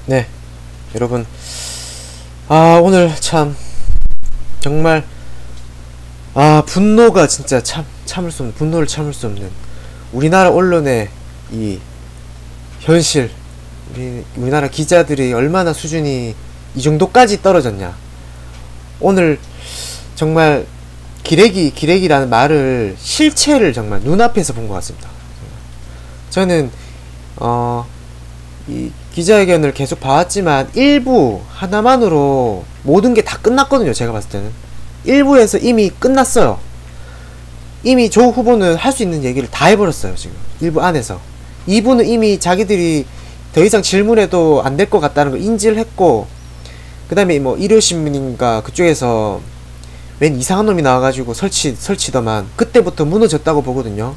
네, 여러분, 오늘 참 정말 분노가 진짜 참을 수 없는, 분노를 참을 수 없는 우리나라 언론의 이 현실, 우리나라 기자들이 얼마나 수준이 이 정도까지 떨어졌냐. 오늘 정말 기레기라는 말을, 실체를 정말 눈앞에서 본 것 같습니다. 저는 이 기자회견을 계속 봐왔지만 일부 하나만으로 모든 게 다 끝났거든요. 제가 봤을 때는 일부에서 이미 끝났어요. 이미 조 후보는 할 수 있는 얘기를 다 해버렸어요. 지금 일부 안에서 2부는 이미 자기들이 더 이상 질문해도 안 될 것 같다는 걸 인지를 했고, 그 다음에 뭐 일요신문인가 그쪽에서 웬 이상한 놈이 나와가지고 설치더만 그때부터 무너졌다고 보거든요.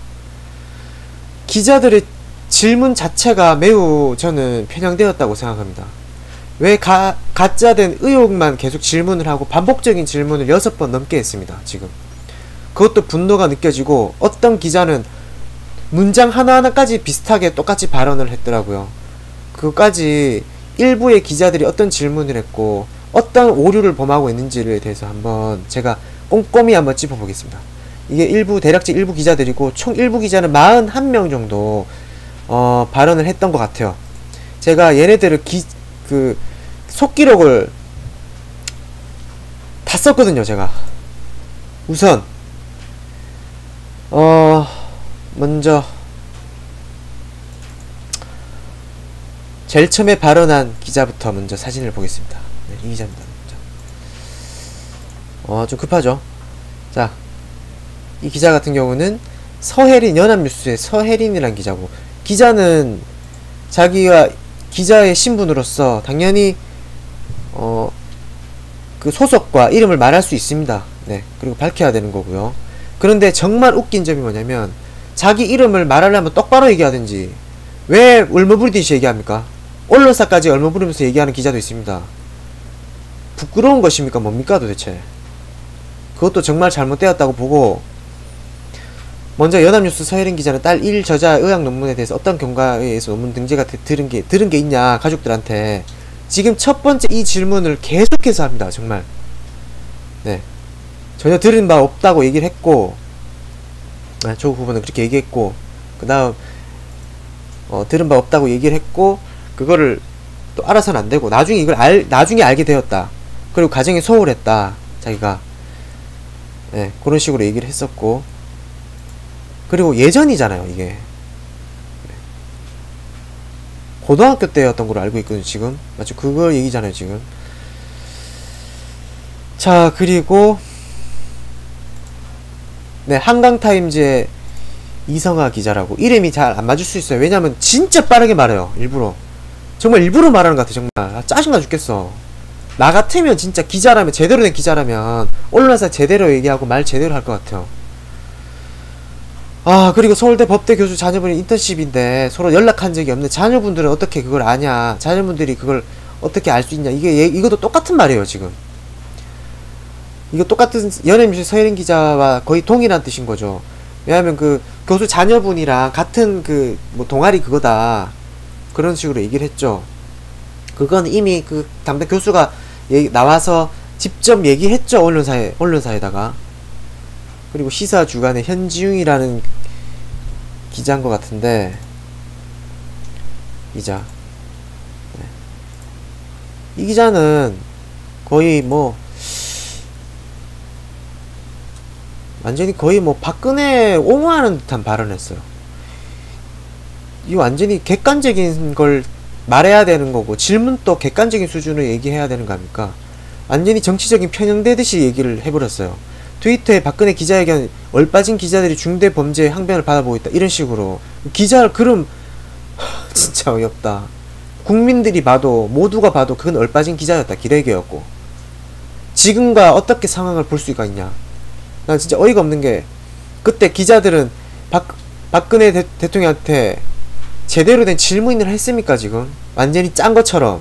기자들의 질문 자체가 매우 저는 편향되었다고 생각합니다. 왜 가짜된 의혹만 계속 질문을 하고 반복적인 질문을 6번 넘게 했습니다. 지금 그것도 분노가 느껴지고, 어떤 기자는 문장 하나하나까지 비슷하게 똑같이 발언을 했더라고요. 그것까지 일부의 기자들이 어떤 질문을 했고 어떤 오류를 범하고 있는지에 대해서 한번 제가 꼼꼼히 한번 짚어보겠습니다. 이게 대략적 일부 기자들이고, 총 일부 기자는 41명 정도 발언을 했던 것 같아요. 제가 얘네들을 속기록을 다 썼거든요. 제가 우선 먼저 제일 처음에 발언한 기자부터 먼저 사진을 보겠습니다. 네, 이 기자입니다. 좀 급하죠. 자, 이 기자 같은 경우는 서혜린, 연합뉴스의 서혜린이란 기자고, 기자는 자기가 기자의 신분으로서 당연히 그 소속과 이름을 말할 수 있습니다. 네, 그리고 밝혀야 되는 거고요. 그런데 정말 웃긴 점이 뭐냐면, 자기 이름을 말하려면 똑바로 얘기하든지 왜 얼머부리듯이 얘기합니까? 언론사까지 얼머부리면서 얘기하는 기자도 있습니다. 부끄러운 것입니까? 뭡니까 도대체? 그것도 정말 잘못되었다고 보고, 먼저 연합뉴스 서혜린 기자는 딸 1 저자 의학 논문에 대해서 어떤 경과에 의해서 논문 등재가 들은 게 있냐, 가족들한테. 지금 첫 번째 이 질문을 계속해서 합니다. 정말. 네, 전혀 들은 바 없다고 얘기를 했고, 조 후보는 그렇게 얘기했고, 그 다음 들은 바 없다고 얘기를 했고, 그거를 또 알아서는 안 되고, 나중에 이걸 나중에 알게 되었다. 그리고 가정이 소홀했다, 자기가. 네, 그런 식으로 얘기를 했었고, 그리고 예전이잖아요, 이게. 고등학교 때였던 걸로 알고 있거든요, 지금. 맞죠? 그걸 얘기잖아요, 지금. 자, 그리고 네, 한강타임즈의 이성아 기자라고. 이름이 잘 안 맞을 수 있어요. 왜냐면 진짜 빠르게 말해요, 일부러. 정말 일부러 말하는 것 같아, 정말. 짜증나 죽겠어. 나 같으면 진짜 기자라면, 제대로 된 기자라면 언론사 제대로 얘기하고 말 제대로 할 것 같아요. 그리고 서울대 법대 교수 자녀분이 인턴십인데 서로 연락한 적이 없는 자녀분들은 어떻게 그걸 아냐, 자녀분들이 그걸 어떻게 알 수 있냐. 이것도 똑같은 말이에요. 지금 이거 똑같은, 연합뉴스 서혜린 기자와 거의 동일한 뜻인 거죠. 왜냐하면 그 교수 자녀분이랑 같은 뭐 동아리 그거다, 그런 식으로 얘기를 했죠. 그건 이미 그 담당 교수가 나와서 직접 얘기했죠, 언론사에다가. 그리고 시사 주간의 현지웅이라는 기자인 것 같은데, 기자. 네. 이 기자는 거의 완전히 거의 박근혜 옹호하는 듯한 발언을 했어요. 이 완전히 객관적인 걸 말해야 되는 거고, 질문도 객관적인 수준으로 얘기해야 되는 거 아닙니까? 완전히 정치적인 편향되듯이 얘기를 해버렸어요. 트위터에 박근혜 기자회견 얼빠진 기자들이 중대 범죄 항변을 받아보고 있다, 이런 식으로. 기자를 그럼 진짜 어이없다. 국민들이 봐도, 모두가 봐도 그건 얼빠진 기자였다, 기레기였고. 지금과 어떻게 상황을 볼 수가 있냐. 난 진짜 어이가 없는 게, 그때 기자들은 박근혜 대통령한테 제대로 된 질문을 했습니까? 지금 완전히 짠 것처럼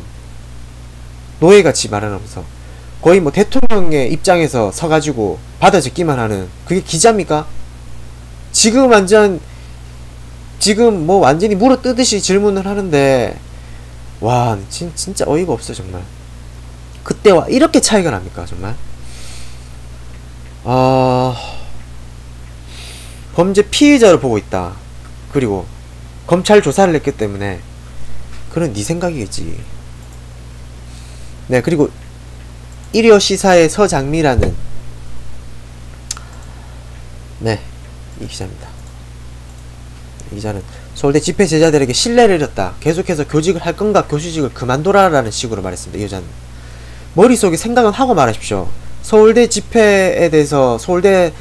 노예같이 말하면서 거의 대통령의 입장에서 서가지고 받아 적기만 하는, 그게 기자입니까? 지금 완전히 물어뜯듯이 질문을 하는데, 와, 진짜 어이가 없어 정말. 그때와 이렇게 차이가 납니까 정말. 범죄 피의자로 보고 있다. 그리고 검찰 조사를 했기 때문에 그건 네 생각이겠지. 네, 그리고 일요 시사의 서장미라는, 네, 이 기자입니다. 이 기자는 서울대 집회 제자들에게 신뢰를 잃었다. 계속해서 교직을 할 건가 교수직을 그만둬라라는 식으로 말했습니다. 이 여자는. 머릿속에 생각은 하고 말하십시오. 서울대 집회에 대해서 서울대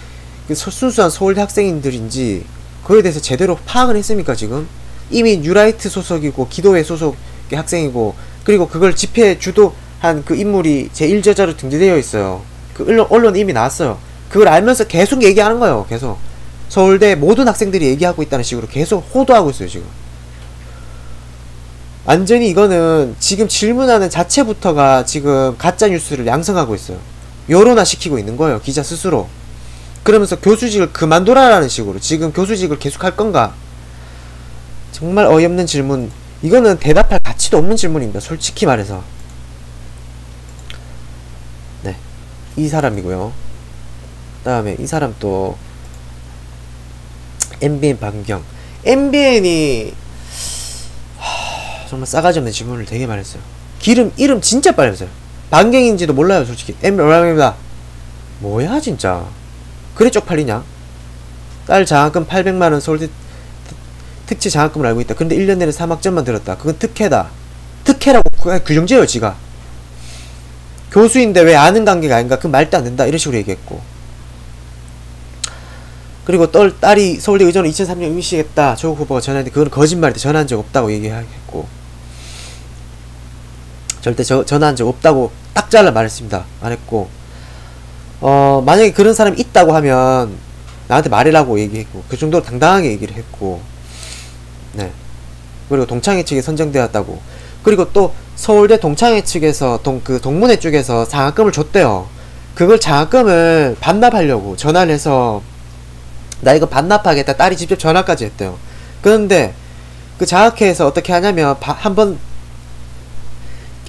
순수한 서울대 학생인들인지 그거에 대해서 제대로 파악을 했습니까 지금? 이미 뉴라이트 소속이고 기도회 소속의 학생이고, 그리고 그걸 집회 주도한 그 인물이 제1저자로 등재되어 있어요. 그 언론에 이미 나왔어요. 그걸 알면서 계속 얘기하는 거예요. 계속 서울대 모든 학생들이 얘기하고 있다는 식으로 계속 호도하고 있어요 지금. 완전히 이거는 지금 질문하는 자체부터가 지금 가짜뉴스를 양성하고 있어요. 여론화 시키고 있는 거예요 기자 스스로. 그러면서 교수직을 그만둬라라는 식으로 지금 교수직을 계속 할 건가. 정말 어이없는 질문. 이거는 대답할 가치도 없는 질문입니다 솔직히 말해서. 네, 이 사람이고요. 그 다음에 이 사람 또 MBN 반경. MBN이 정말 싸가지 없는 질문을 되게 많이 했어요. 이름 진짜 빨리 했어요. 반경인지도 몰라요 솔직히. MBN입니다. 뭐야 진짜. 그래 쪽팔리냐? 딸 장학금 800만원 서울대 특채 장학금을 알고 있다. 그런데 1년 내내 3학점만 들었다. 그건 특혜다. 특혜라고 규정지어요 지가. 교수인데 왜 아는 관계가 아닌가? 그 말도 안 된다. 이런 식으로 얘기했고. 그리고 딸이 서울대 의전을 2003년 임시했다. 조국 후보가 전화했는데 그건 거짓말이다. 전화한 적 없다고 얘기했고. 절대 전화한 적 없다고 딱 잘라 말했습니다. 말했고. 만약에 그런 사람이 있다고 하면 나한테 말해라고 얘기했고, 그 정도로 당당하게 얘기를 했고. 네. 그리고 동창회 측에 선정되었다고. 그리고 또 서울대 동창회 측에서 그 동문회 쪽에서 장학금을 줬대요. 그걸 장학금을 반납하려고 전화를 해서 나 이거 반납하겠다. 딸이 직접 전화까지 했대요. 그런데 그 장학회에서 어떻게 하냐면 한번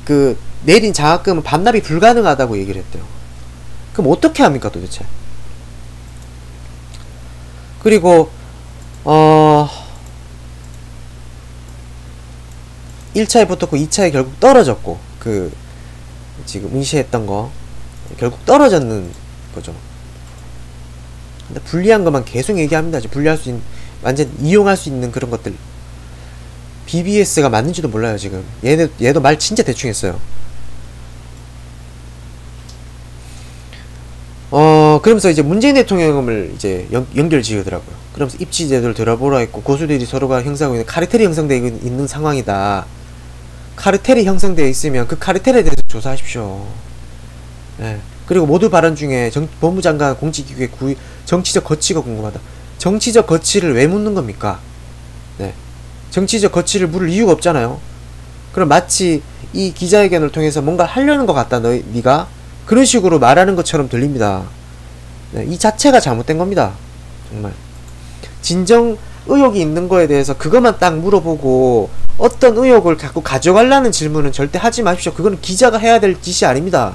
그 내린 장학금은 반납이 불가능하다고 얘기를 했대요. 그럼 어떻게 합니까 도대체? 그리고 1차에 붙었고 2차에 결국 떨어졌고, 그 지금 응시했던 거 결국 떨어졌는 거죠. 근데 불리한 것만 계속 얘기합니다. 불리할 수 있는, 완전 이용할 수 있는 그런 것들. BBS가 맞는지도 몰라요 지금. 얘도 말 진짜 대충 했어요. 그러면서 이제 문재인 대통령을 이제 연결 지으더라고요. 그러면서 입지 제도를 들어보라 했고, 고수들이 서로가 형성하고 있는 카르텔이 형성되어 있는 상황이다. 카르텔이 형성되어 있으면 그 카르텔에 대해서 조사하십시오. 네. 그리고 모두 발언 중에 법무장관 공직기구의 정치적 거치가 궁금하다. 정치적 거치를 왜 묻는 겁니까? 네. 정치적 거치를 물을 이유가 없잖아요. 그럼 마치 이 기자회견을 통해서 뭔가 하려는 것 같다. 네가 그런 식으로 말하는 것처럼 들립니다. 네. 이 자체가 잘못된 겁니다. 정말. 진정 의혹이 있는 거에 대해서 그것만 딱 물어보고 어떤 의혹을 갖고 가져가려는 질문은 절대 하지 마십시오. 그거는 기자가 해야 될 짓이 아닙니다.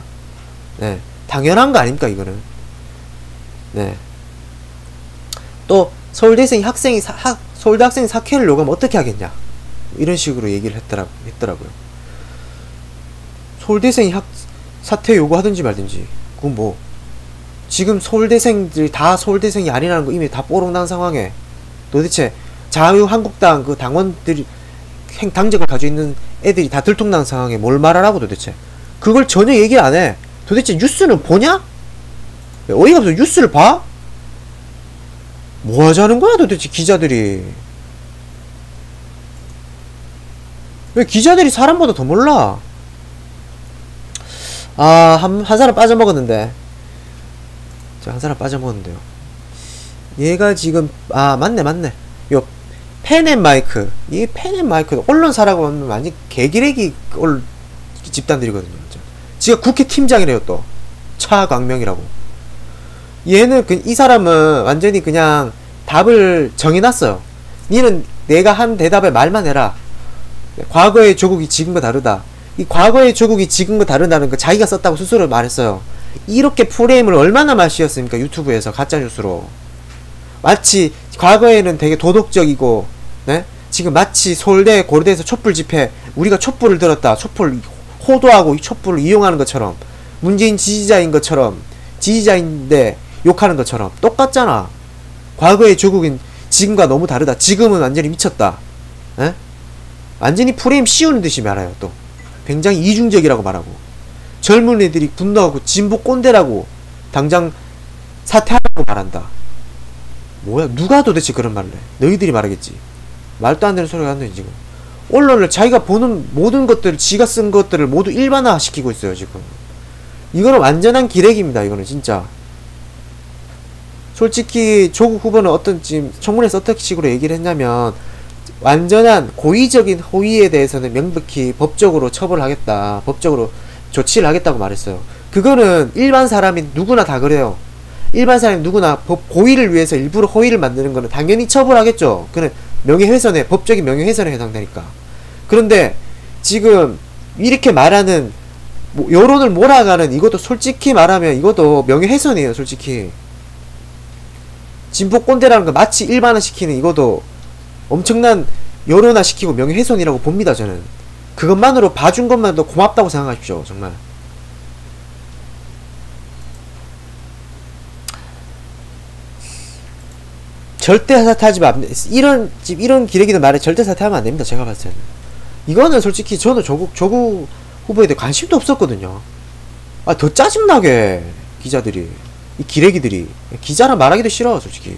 네. 당연한 거 아닙니까 이거는. 네. 또 서울대 학생이 사퇴를 요구하면 어떻게 하겠냐, 이런 식으로 얘기를 했더라고요. 서울대생이 사퇴 요구하든지 말든지, 그건 뭐 지금 서울대생들이 다 서울대생이 아니라는 거 이미 다 뽀록난 상황에 도대체 자유한국당 그 당원들이 당적을 가지고 있는 애들이 다 들통난 상황에 뭘 말하라고 도대체. 그걸 전혀 얘기를 안 해. 도대체 뉴스는 보냐? 어이가 없어. 뉴스를 봐? 뭐 하자는 거야 도대체 기자들이. 왜 기자들이 사람보다 더 몰라? 한 사람 빠져먹었는데. 저 한 사람 빠져먹었는데요. 얘가 지금, 맞네. 요, 펜앤마이크. 이 펜앤마이크. 언론사라고 하면 완전 개기레기 집단들이거든요. 지가 국회 팀장이래요, 또. 차광명이라고. 얘는, 이 사람은 완전히 그냥 답을 정해놨어요. 니는 내가 한 대답에 말만 해라. 과거의 조국이 지금과 다르다. 이 과거의 조국이 지금과 다르다는 거 자기가 썼다고 스스로 말했어요. 이렇게 프레임을 얼마나 많이 씌웠습니까? 유튜브에서 가짜뉴스로. 마치 과거에는 되게 도덕적이고, 네? 지금 마치 서울대 고려대에서 촛불 집회, 우리가 촛불을 들었다, 촛불 호도하고 이 촛불을 이용하는 것처럼, 문재인 지지자인 것처럼, 지지자인데 욕하는 것처럼 똑같잖아. 과거의 조국인 지금과 너무 다르다. 지금은 완전히 미쳤다. 에? 완전히 프레임 씌우는 듯이 말해요. 또 굉장히 이중적이라고 말하고, 젊은 애들이 분노하고 진보 꼰대라고 당장 사퇴하라고 말한다. 뭐야, 누가 도대체 그런 말을 해? 너희들이 말하겠지. 말도 안 되는 소리가 안 돼. 지금 언론을 자기가 보는 모든 것들을, 지가 쓴 것들을 모두 일반화 시키고 있어요. 지금 이거는 완전한 기레기입니다. 이거는 진짜. 솔직히 조국 후보는 어떤, 지금 청문회에서 어떤 식으로 얘기를 했냐면, 완전한 고의적인 허위에 대해서는 명백히 법적으로 처벌하겠다, 법적으로 조치를 하겠다고 말했어요. 그거는 일반 사람이 누구나 다 그래요. 일반 사람이 누구나 법 고의를 위해서 일부러 허위를 만드는 거는 당연히 처벌하겠죠. 그는 명예훼손에, 법적인 명예훼손에 해당되니까. 그런데 지금 이렇게 말하는, 여론을 몰아가는, 이것도 솔직히 말하면 이것도 명예훼손이에요. 솔직히 진보 꼰대라는 거 마치 일반화시키는 이것도 엄청난 여론화시키고 명예훼손이라고 봅니다. 저는 그것만으로 봐준 것만도 고맙다고 생각하십시오. 정말. 절대 사퇴하지 마. 이런 기레기들 말에 절대 사퇴하면 안됩니다. 제가 봤을 때는 이거는 솔직히 저는 조국 후보에 대해 관심도 없었거든요. 아, 더 짜증나게 기자들이, 이 기레기들이, 기자라 말하기도 싫어. 솔직히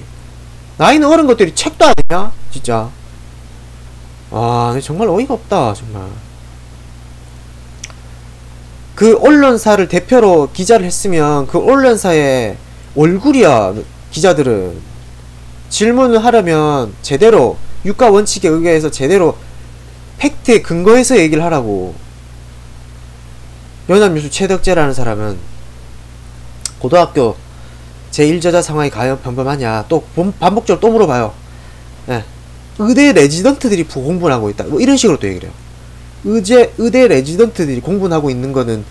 나이는 어른 것들이 책도 안 했냐 진짜. 아, 정말 어이가 없다 정말. 그 언론사를 대표로 기자를 했으면 그 언론사의 얼굴이야. 기자들은 질문을 하려면 제대로 유가 원칙에 의거해서 제대로 팩트에 근거해서 얘기를 하라고. 연합뉴스 최덕재라는 사람은 고등학교 제1저자 상황이 과연 평범하냐 또 반복적으로 또 물어봐요. 예. 의대 레지던트들이 공부를 하고 있다, 뭐 이런 식으로 또 얘기를 해요. 의대 레지던트들이 공부를 하고 있는 거는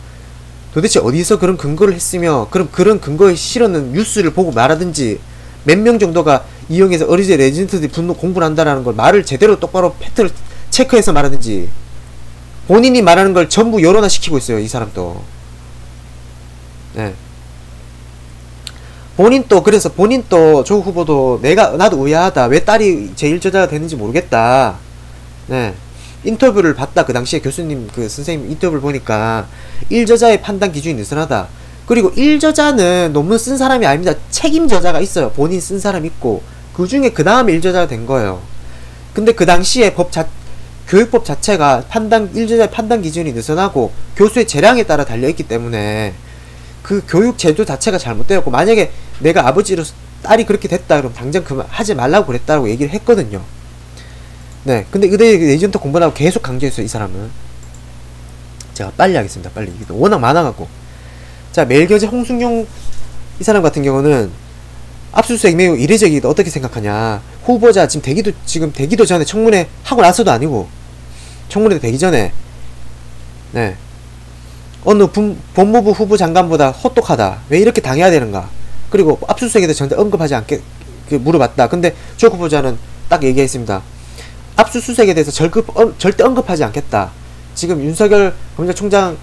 도대체 어디서 그런 근거를 했으며, 그럼 그런 근거에 실었는 뉴스를 보고 말하든지, 몇 명 정도가 이용해서 의대 레지던트들이 공부를 한다라는 걸 말을 제대로 똑바로 팩트를 체크해서 말하든지. 본인이 말하는 걸 전부 여론화 시키고 있어요. 이 사람도. 네. 그래서 본인 또 조국 후보도 나도 의아하다, 왜 딸이 제1저자가 됐는지 모르겠다. 네. 인터뷰를 봤다. 그 당시에 교수님, 그 선생님 인터뷰를 보니까 1저자의 판단 기준이 느슨하다. 그리고 1저자는 논문 쓴 사람이 아닙니다. 책임저자가 있어요. 본인 쓴 사람 있고, 그 중에 그 다음에 1저자가 된 거예요. 근데 그 당시에 교육법 자체가 1저자의 판단 기준이 느슨하고 교수의 재량에 따라 달려있기 때문에 그 교육 제도 자체가 잘못되었고, 만약에 내가 아버지로서 딸이 그렇게 됐다 그럼 당장 그만 하지 말라고 그랬다고 얘기를 했거든요. 네. 근데 의대 레지던트 공부하고 계속 강조했어요. 이 사람은. 제가 빨리 하겠습니다. 빨리. 이게 워낙 많아갖고. 자, 매일경제 홍순경 이 사람 같은 경우는 압수수색 매우 이례적이다. 어떻게 생각하냐. 후보자 지금 되기도 전에, 청문회 하고 나서도 아니고 청문회 되기 전에, 네, 어느 법무부 후보 장관보다 혹독하다, 왜 이렇게 당해야 되는가, 그리고 압수수색에 대해서 전혀 언급하지 않게 물어봤다. 근데 조 후보자는 딱 얘기했습니다. 압수수색에 대해서 절대 언급하지 않겠다. 지금 윤석열 검찰총장이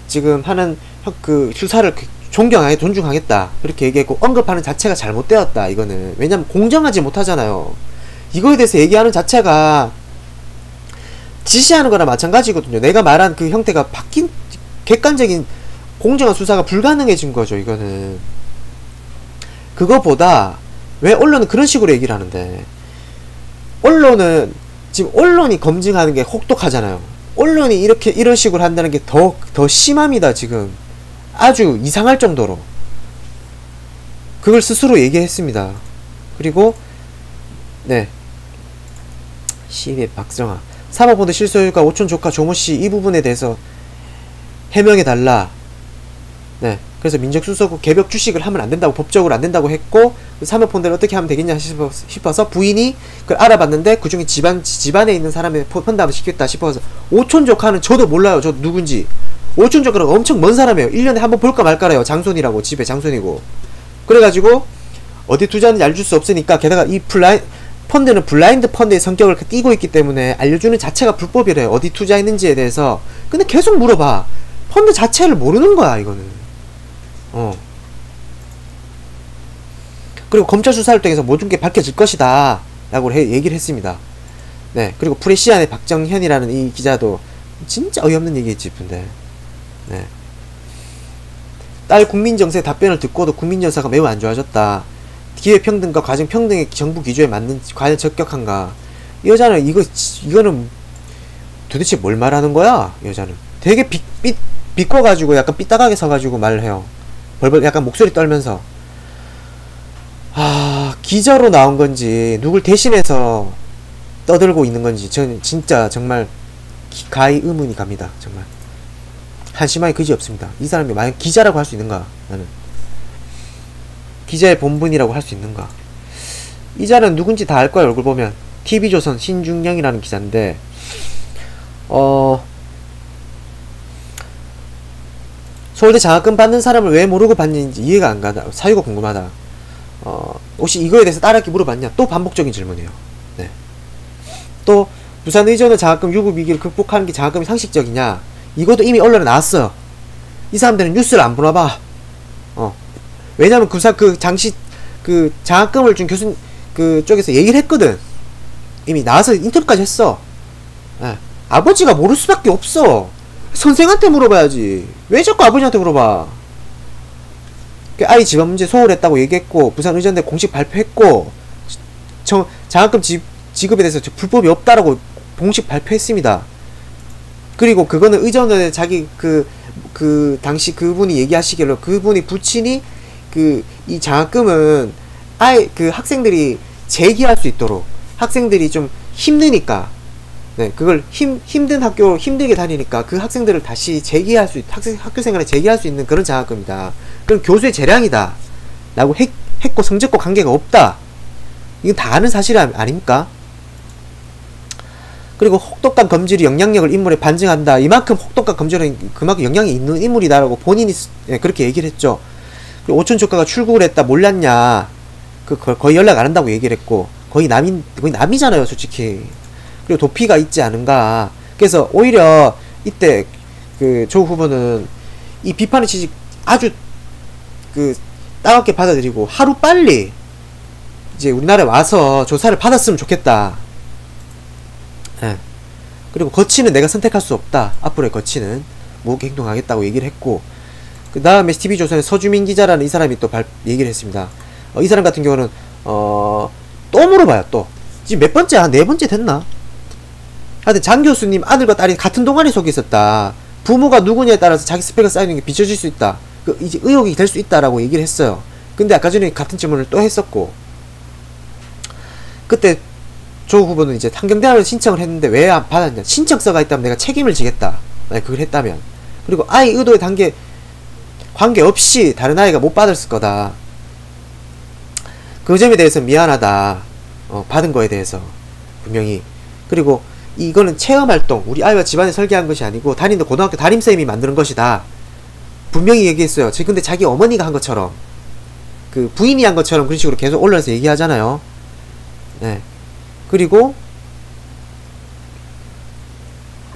지금 하는 그 수사를 존중하겠다. 그렇게 얘기했고, 언급하는 자체가 잘못되었다. 이거는 왜냐면 공정하지 못하잖아요. 이거에 대해서 얘기하는 자체가 지시하는 거나 마찬가지거든요. 내가 말한 그 형태가 바뀐, 객관적인 공정한 수사가 불가능해진 거죠. 이거는. 그거보다 왜 언론은 그런 식으로 얘기를 하는데, 언론은 지금 언론이 검증하는 게 혹독하잖아요. 언론이 이런 식으로 한다는 게 더 심합니다. 지금 아주 이상할 정도로. 그걸 스스로 얘기했습니다. 그리고 네, 시립 박정아 사모펀드 실소유가 오촌 조카 조모씨 이 부분에 대해서 해명해달라. 네, 그래서 민정수석은 개벽 주식을 하면 안 된다고, 법적으로 안 된다고 했고, 사모펀드를 어떻게 하면 되겠냐 싶어서 부인이 그걸 알아봤는데 그중에 집안에 있는 사람의 펀드 한번 시켰다 싶어서, 오촌조카는 저도 몰라요. 저 누군지. 오촌조카는 엄청 먼 사람이에요. 1년에 한번 볼까 말까래요. 장손이라고, 집에 장손이고. 그래가지고 어디 투자하는지 알려줄 수 없으니까, 게다가 이 펀드는 블라인드 펀드의 성격을 띠고 있기 때문에 알려주는 자체가 불법이래요. 어디 투자했는지에 대해서. 근데 계속 물어봐. 펀드 자체를 모르는 거야, 이거는. 그리고 검찰 수사를 통해서 모든 게 밝혀질 것이다 라고 얘기를 했습니다. 네. 그리고 프레시안의 박정현이라는 이 기자도 진짜 어이없는 얘기 했지, 근데. 네. 딸 국민정세 답변을 듣고도 국민정서가 매우 안 좋아졌다. 기회평등과 가정평등의 정부 기조에 맞는, 과연 적격한가. 이 여자는 이거는 도대체 뭘 말하는 거야, 여자는. 되게 비꼬가지고 약간 삐딱하게 서가지고 말을 해요. 벌벌 약간 목소리 떨면서. 기자로 나온 건지 누굴 대신해서 떠들고 있는 건지 저는 진짜 정말 가히 의문이 갑니다. 정말 한심하게 그지없습니다. 이 사람이 만약 기자라고 할 수 있는가. 나는 기자의 본분이라고 할 수 있는가. 이 자는 누군지 다 알 거야. 얼굴 보면. TV조선 신중영이라는 기자인데, 서울대 장학금 받는 사람을 왜 모르고 받는지 이해가 안 가다. 사유가 궁금하다. 혹시 이거에 대해서 따르게 물어봤냐? 또 반복적인 질문이에요. 네. 또 부산 의전의 장학금 유급 위기를 극복하는 게 장학금이 상식적이냐? 이것도 이미 언론에 나왔어요. 이 사람들은 뉴스를 안 보나봐. 왜냐면 그 장학금을 준 교수님 쪽에서 얘기를 했거든. 이미 나와서 인터뷰까지 했어. 예. 아버지가 모를 수밖에 없어. 선생한테 물어봐야지. 왜 자꾸 아버지한테 물어봐. 아이 집안 문제 소홀했다고 얘기했고, 부산 의전대 공식 발표했고, 장학금 지급에 대해서 불법이 없다라고 공식 발표했습니다. 그리고 그거는 의전대 자기 당시 그분이 얘기하시기로, 그분이 부친이 이 장학금은 학생들이 재기할 수 있도록, 학생들이 좀 힘드니까, 네, 그걸 힘든 학교 힘들게 다니니까 그 학생들을 다시 재기할 수, 학교 생활에 재기할 수 있는 그런 장학금이다. 그럼 교수의 재량이다 라고 했고, 성적과 관계가 없다. 이건 다 아는 사실 아닙니까? 그리고 혹독한 검질이 영향력을 인물에 반증한다. 이만큼 혹독한 검질은 그만큼 영향이 있는 인물이다라고 본인이 그렇게 얘기를 했죠. 그리고 오촌 조카가 출국을 했다. 몰랐냐. 거의 연락 안 한다고 얘기를 했고, 거의 남이잖아요, 솔직히. 그리고 도피가 있지 않은가. 그래서 오히려 이때 조 후보는 이 비판의 취지 아주 따갑게 받아들이고, 하루 빨리 이제 우리나라에 와서 조사를 받았으면 좋겠다. 예. 그리고 거치는 내가 선택할 수 없다. 앞으로의 거치는 무겁게 행동하겠다고 얘기를 했고, 그 다음에 TV조선의 서주민 기자라는 이 사람이 또 얘기를 했습니다. 이 사람 같은 경우는 또 물어봐요. 또 지금 몇 번째? 한 4번째 됐나? 하여튼 장 교수님 아들과 딸이 같은 동아리 속에 있었다. 부모가 누구냐에 따라서 자기 스펙을 쌓이는 게 비춰질 수 있다. 이제 의혹이 될 수 있다라고 얘기를 했어요. 근데 아까 전에 같은 질문을 또 했었고, 그때 조 후보는 이제 환경대학을 신청을 했는데 왜 안 받았냐. 신청서가 있다면 내가 책임을 지겠다. 만약 그걸 했다면. 그리고 아이 의도에 관계없이 다른 아이가 못 받았을 거다. 그 점에 대해서 미안하다. 받은 거에 대해서 분명히. 그리고 이거는 체험활동, 우리 아이와 집안에 설계한 것이 아니고 다니는 고등학교 담임쌤이 만드는 것이다. 분명히 얘기했어요. 근데 자기 어머니가 한 것처럼, 부인이 한 것처럼 그런 식으로 계속 언론에서 얘기하잖아요. 네. 그리고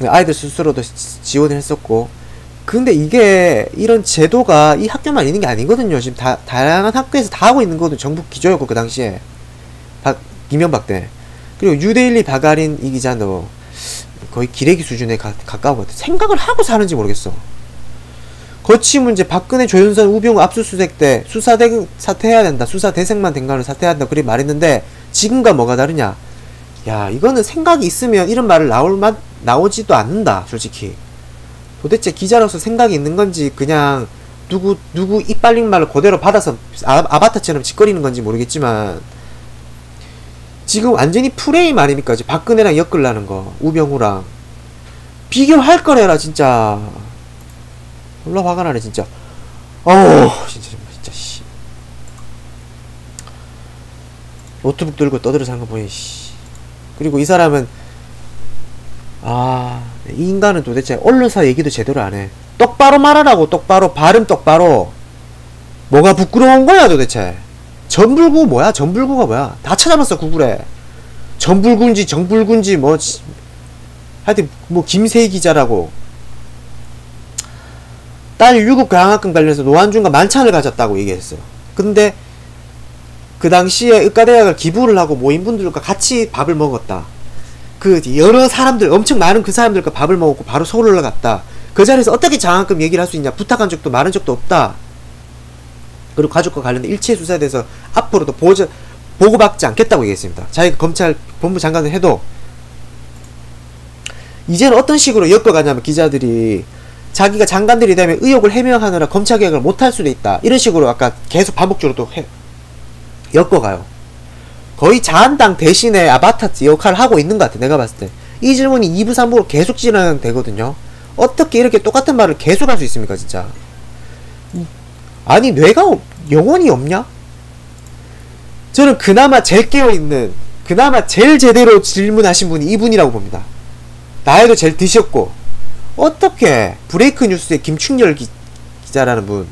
아이들 스스로도 지원을 했었고. 근데 이게 이런 제도가 이 학교만 있는 게 아니거든요. 지금 다양한 학교에서 다 하고 있는 거거든요. 정부 기조였고, 그 당시에 이명박 때. 그리고 뉴데일리 바가린 이 기자도 거의 기레기 수준에 가까운 것 같아. 생각을 하고 사는지 모르겠어. 거치 문제, 박근혜, 조윤선, 우병우 압수수색 때 사퇴해야 된다. 수사 대상만 된 거는 사퇴해야 한다. 그렇게 말했는데 지금과 뭐가 다르냐. 야, 이거는 생각이 있으면 이런 말을 나오지도 않는다. 솔직히. 도대체 기자로서 생각이 있는 건지, 그냥 누구 이빨린 말을 그대로 받아서 아바타처럼 짓거리는 건지 모르겠지만, 지금 완전히 프레임 아닙니까? 박근혜랑 엮으려는 거, 우병우랑. 비교할 거래라, 진짜. 몰라, 화가 나네, 진짜. 진짜 진짜 씨. 노트북 들고 떠들어 사는 거 보니 씨. 그리고 이 사람은 이 인간은 도대체 언론사 얘기도 제대로 안 해. 똑바로 말하라고. 똑바로 발음 똑바로. 뭐가 부끄러운 거야 도대체. 전불구 뭐야? 전불구가 뭐야? 다 찾아봤어 구글에. 전불군지 정불군지 뭐 하여튼 뭐 김세희 기자라고. 딸 유급 강학금 관련해서 노안중과 만찬을 가졌다고 얘기했어요. 근데 그 당시에 의과대학을 기부를 하고 모인분들과 같이 밥을 먹었다. 그 여러 사람들, 엄청 많은 그 사람들과 밥을 먹었고 바로 서울 올라갔다. 그 자리에서 어떻게 장학금 얘기를 할 수 있냐. 부탁한 적도 말한 적도 없다. 그리고 가족과 관련된 일체 수사에 대해서 앞으로도 보고받지 않겠다고 얘기했습니다. 자기가 검찰 본부 장관을 해도 이제는 어떤 식으로 엮어가냐면 기자들이 자기가 장관들이 되면 의혹을 해명하느라 검찰개혁을 못할 수도 있다. 이런 식으로 아까 계속 반복적으로 또 엮어가요. 거의 자한당 대신에 아바타 역할을 하고 있는 것 같아. 내가 봤을 때 이 질문이 2부 3부로 계속 진행되거든요. 어떻게 이렇게 똑같은 말을 계속 할 수 있습니까 진짜. 아니 뇌가 영혼이 없냐? 저는 그나마 제일 깨어있는, 그나마 제일 제대로 질문하신 분이 이분이라고 봅니다. 나이도 제일 드셨고, 어떻게 브레이크 뉴스의 김충렬 기자라는 분,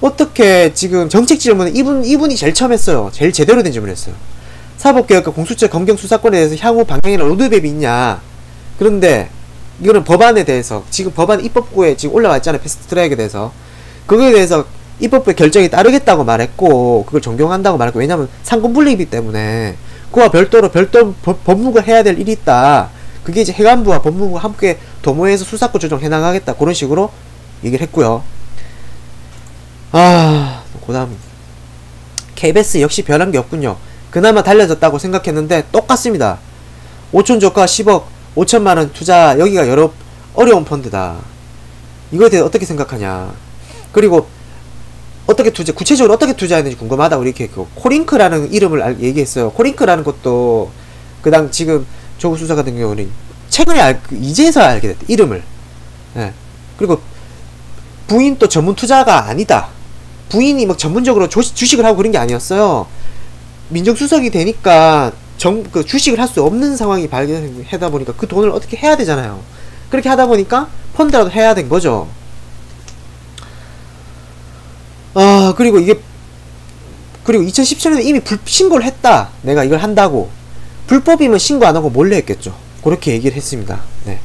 어떻게 지금 정책 질문을 이분이 제일 처음 했어요. 제일 제대로 된 질문을 했어요. 사법개혁과 공수처 검경 수사권에 대해서 향후 방향이나 로드맵이 있냐. 그런데 이거는 법안에 대해서 지금 법안 입법부에 지금 올라와 있잖아요. 패스트트랙에 대해서. 그거에 대해서 입법부의 결정이 따르겠다고 말했고 그걸 존경한다고 말했고, 왜냐면 상권분립이기 때문에 그와 별도로 법무부가 해야 될 일이 있다. 그게 이제 해관부와 법무부가 함께 도모해서 수사권 조정해 나가겠다. 그런 식으로 얘기를 했고요. 그 다음 KBS 역시 변한 게 없군요. 그나마 달라졌다고 생각했는데 똑같습니다. 5천 조카 10억 5천만원 투자, 여기가 여러 어려운 펀드다. 이거에 대해 어떻게 생각하냐. 그리고 어떻게 구체적으로 어떻게 투자했는지 궁금하다고 이렇게 코링크라는 이름을 얘기했어요. 코링크라는 것도 그당 지금 조국 수사 같은 경우는 최근에 이제서 알게 됐대, 이름을. 예. 그리고 부인 또 전문 투자가 아니다. 부인이 막 전문적으로 주식을 하고 그런 게 아니었어요. 민정수석이 되니까 그 주식을 할 수 없는 상황이 발견하다 보니까 그 돈을 어떻게 해야 되잖아요. 그렇게 하다 보니까 펀드라도 해야 된 거죠. 그리고 2017년에 이미 신고를 했다. 내가 이걸 한다고. 불법이면 신고 안 하고 몰래 했겠죠. 그렇게 얘기를 했습니다. 네.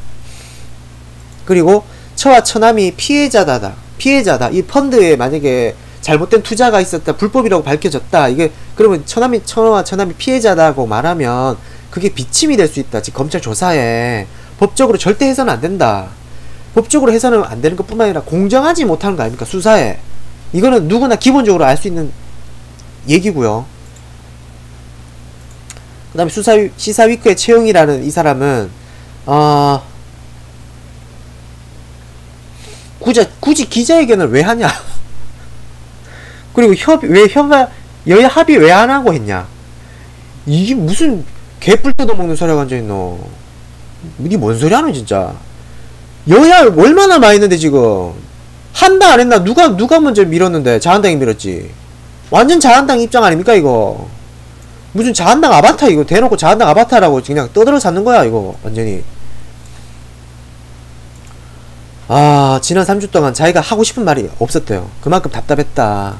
그리고 처와 처남이 피해자다. 이 펀드에 만약에 잘못된 투자가 있었다, 불법이라고 밝혀졌다. 이게 그러면 처와 처남이 피해자다고 말하면 그게 비침이 될 수 있다. 지금 검찰 조사에 법적으로 절대 해서는 안 된다. 법적으로 해서는 안 되는 것뿐만 아니라 공정하지 못하는 거 아닙니까? 수사에. 이거는 누구나 기본적으로 알 수 있는 얘기고요. 그 다음에 시사위크의 최영이라는 이 사람은 굳이 기자회견을 왜 하냐. 그리고 여야 합의 왜 안 하고 했냐. 이게 무슨 개뿔 뜯어먹는 소리가 앉아있노. 이게 뭔 소리 하노 진짜. 여야 얼마나 많이 있는데 지금 한다 안 했나. 누가 먼저 밀었는데. 자한당이 밀었지. 완전 자한당 입장 아닙니까 이거. 무슨 자한당 아바타 이거 대놓고 자한당 아바타라고 그냥 떠들어 잡는 거야 이거 완전히. 지난 3주 동안 자기가 하고 싶은 말이 없었대요. 그만큼 답답했다.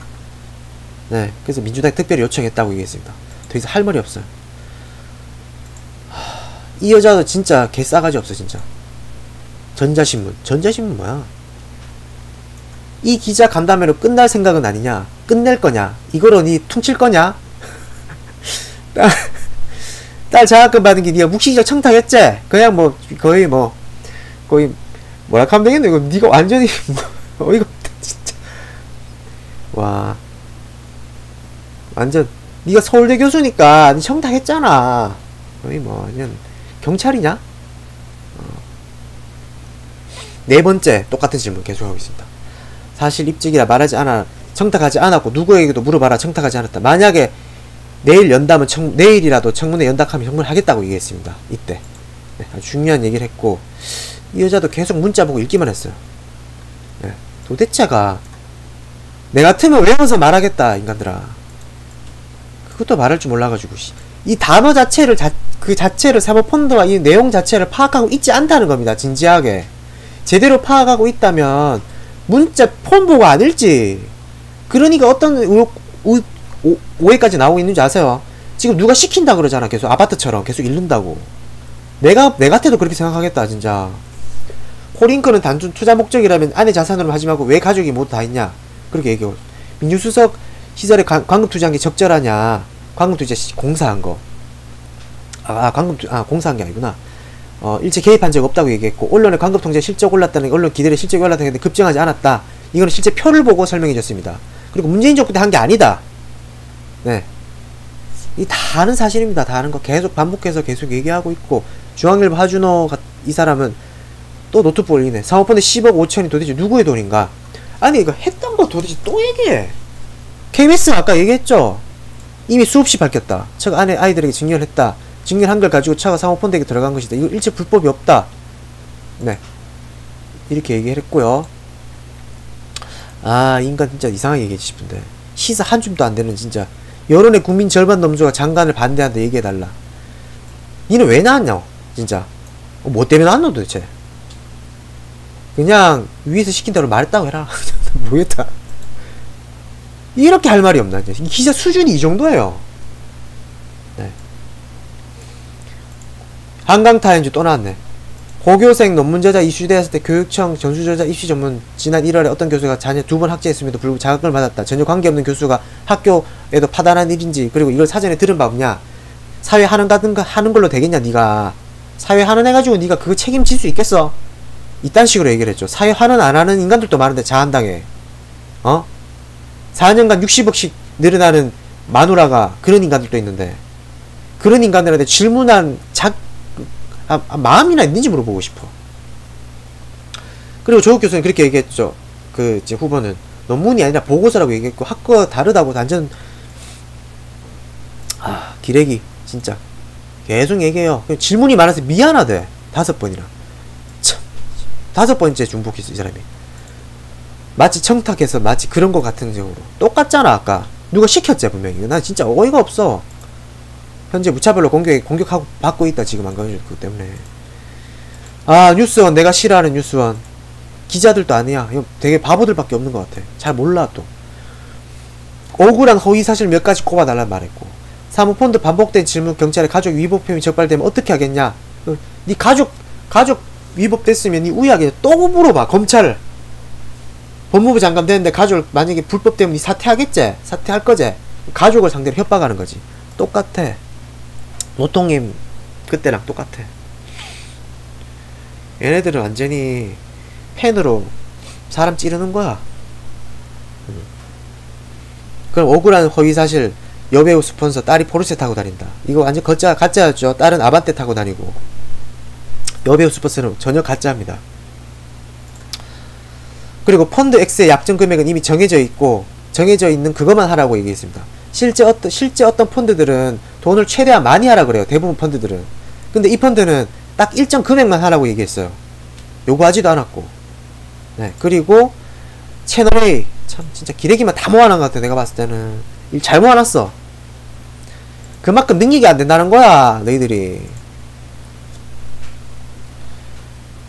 네, 그래서 민주당에 특별히 요청했다고 얘기했습니다. 더 이상 할 말이 없어요. 이 여자도 진짜 개싸가지 없어 진짜. 전자신문 뭐야. 이 기자 간담회로 끝날 생각은 아니냐. 끝낼 거냐. 이거로 니 퉁칠 거냐. 딸 장학금 받은 게 니가 묵시적 청탁했지. 그냥 뭐 거의 뭐라 하면 되겠네. 이거 니가 완전히 어이가 없다 진짜. 와, 완전 니가 서울대 교수니까 니 청탁했잖아. 거의 뭐 그냥 경찰이냐. 네 번째 똑같은 질문 계속하고 있습니다. 사실 입직이라 말하지 않아, 청탁하지 않았고 누구에게도 물어봐라 청탁하지 않았다. 만약에 내일 연다면 내일이라도 청문회 연락하면 청문하겠다고 얘기했습니다. 이때. 네, 아주 중요한 얘기를 했고, 이 여자도 계속 문자 보고 읽기만 했어요. 네, 도대체가 내 같으면 외워서 말하겠다 인간들아. 그것도 말할 줄 몰라가지고 이 단어 자체를 그 자체를 사모펀드와 이 내용 자체를 파악하고 있지 않다는 겁니다. 진지하게 제대로 파악하고 있다면 문자 폰 보고 안 읽지. 그러니까 어떤 오해까지 나오고 있는지 아세요? 지금 누가 시킨다 그러잖아. 계속 아파트처럼 계속 읽는다고. 내 같아도 그렇게 생각하겠다 진짜. 코링크는 단순 투자 목적이라면 안의 자산으로 하지 말고 왜 가족이 모두 다 있냐 그렇게 얘기하고, 민주수석 시절에 광금 투자한 게 적절하냐. 광금 투자 공사한 거. 공사한 게 아니구나. 일체 개입한 적 없다고 얘기했고, 언론의 광금 통제 실적 올랐다는 게 언론 기대를 실적이 올랐다는 게 급증하지 않았다. 이거는 실제 표를 보고 설명해 줬습니다. 그리고 문재인 정부 때 한 게 아니다. 네. 이 다 아는 사실입니다. 다 아는 거 계속 반복해서 계속 얘기하고 있고, 중앙일보 하준호 이 사람은 또 노트북 올리네. 사모펀드 10억 5천이 도대체 누구의 돈인가? 아니 이거 했던 거 도대체 또 얘기해. KBS는 아까 얘기했죠. 이미 수없이 밝혔다. 처가 안에 아이들에게 증여를 했다. 증여한 걸 가지고 처가 사모펀드에게 들어간 것이다. 이거 일체 불법이 없다. 네. 이렇게 얘기를 했고요. 아 인간 진짜 이상하게 얘기해 싶은데 시사 한 줌도 안 되는 진짜 여론의 국민 절반 넘주가 장관을 반대한다 얘기해달라. 니는 왜 나왔냐 진짜. 뭐 때문에 나왔노 도대체. 그냥 위에서 시킨 대로 말했다고 해라. 모르겠다. 이렇게 할 말이 없나. 기자 수준이 이 정도예요. 네. 한강타임즈 또 나왔네. 고교생 논문 저자 이슈되었을 때 교육청 전수저자 입시 전문 지난 1월에 어떤 교수가 자녀 2번 학제했음에도 불구하고 자격을 받았다. 전혀 관계없는 교수가 학교에도 파단한 일인지, 그리고 이걸 사전에 들은 바 없냐. 사회 하는 걸로 되겠냐. 니가 사회 하는 해가지고 니가 그거 책임질 수 있겠어? 이딴 식으로 얘기를 했죠. 사회 하는 안 하는 인간들도 많은데 자한당에 4년간 60억씩 늘어나는 마누라가 그런 인간들도 있는데, 그런 인간들한테 질문한 마음이나 있는지 물어보고 싶어. 그리고 조국 교수는 그렇게 얘기했죠. 그 이제 후보는 논문이 아니라 보고서라고 얘기했고, 학과 다르다고 단전. 기레기 진짜 계속 얘기해요. 질문이 많아서 미안하대. 5번이나. 참 5번째 중복했어 이 사람이. 마치 청탁해서 마치 그런 거 같은 경우로 똑같잖아. 아까 누가 시켰지 분명히. 나 진짜 어이가 없어. 현재 무차별로 공격하고 받고 있다 지금 안 가져줄 그 때문에. 뉴스원, 내가 싫어하는 뉴스원 기자들도 아니야. 이거 되게 바보들밖에 없는 것 같아. 잘 몰라. 또 억울한 허위사실 몇 가지 꼽아달란 말했고, 사모펀드 반복된 질문 경찰에 가족 위법 혐의 적발되면 어떻게 하겠냐. 니 가족 위법됐으면 니 우야하게 또 물어봐. 검찰을. 법무부 장관 되는데 가족 만약에 불법되면 니 사퇴하겠지? 사퇴할 거지? 가족을 상대로 협박하는 거지. 똑같아. 노통임 그때랑 똑같아. 얘네들은 완전히 펜으로 사람 찌르는 거야. 그럼 억울한 허위사실, 여배우 스폰서 딸이 포르쉐 타고 다닌다. 이거 완전 가짜였죠. 딸은 아반떼 타고 다니고, 여배우 스폰서는 전혀 가짜입니다. 그리고 펀드 X의 약정 금액은 이미 정해져 있고, 정해져 있는 그것만 하라고 얘기했습니다. 실제 어떤 펀드들은 돈을 최대한 많이 하라 그래요. 대부분 펀드들은. 근데 이 펀드는 딱 일정 금액만 하라고 얘기했어요. 요구하지도 않았고. 네. 그리고 채널A 참 진짜 기레기만 다 모아놓은 것 같아. 내가 봤을 때는 일 잘 모아놨어. 그만큼 능력이 안 된다는 거야 너희들이.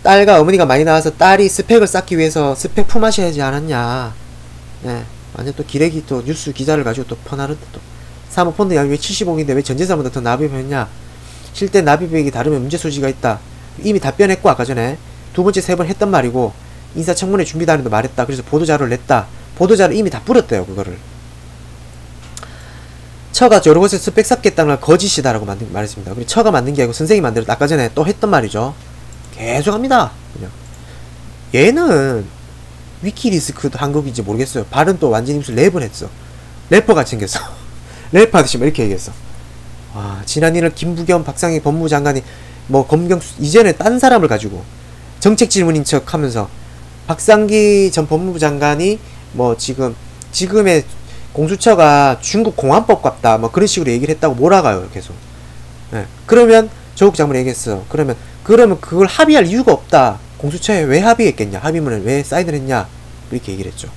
딸과 어머니가 많이 나와서 딸이 스펙을 쌓기 위해서 스펙 품앗이하지 않았냐. 네. 완전 또 기레기 또 뉴스 기자를 가지고 또 퍼나르다. 또 사모펀드 양이 왜 70억인데 왜 전재산보다 더 납입했냐. 실제 납입액이 다르면 문제 소지가 있다. 이미 답변했고, 아까 전에 2번째 3번 했단 말이고, 인사청문회 준비단에도 말했다. 그래서 보도자료를 냈다. 보도자료 이미 다 뿌렸대요 그거를. 처가 여러 곳에 스펙 쌓겠다는 걸 거짓이다라고 말했습니다. 그리고 처가 만든 게 아니고 선생님이 만들었다. 아까 전에 또 했던 말이죠. 계속 합니다. 그냥 얘는 위키리스크도 한국인지 모르겠어요. 발은 또 완전히 무슨 랩을 했어. 래퍼같이 생겼어. 래퍼 하듯이 막 이렇게 얘기했어. 와, 지난 1월 김부겸 박상희 법무부 장관이 뭐 검경수 이전에 딴 사람을 가지고 정책 질문인 척 하면서, 박상기 전 법무부 장관이 뭐 지금의 공수처가 중국 공안법 같다 뭐 그런 식으로 얘기를 했다고 몰아가요 계속. 네. 그러면 조국 장관이 얘기했어. 그러면 그걸 합의할 이유가 없다. 공수처에 왜 합의했겠냐. 합의문을 왜 사인을 했냐. 이렇게 얘기를 했죠.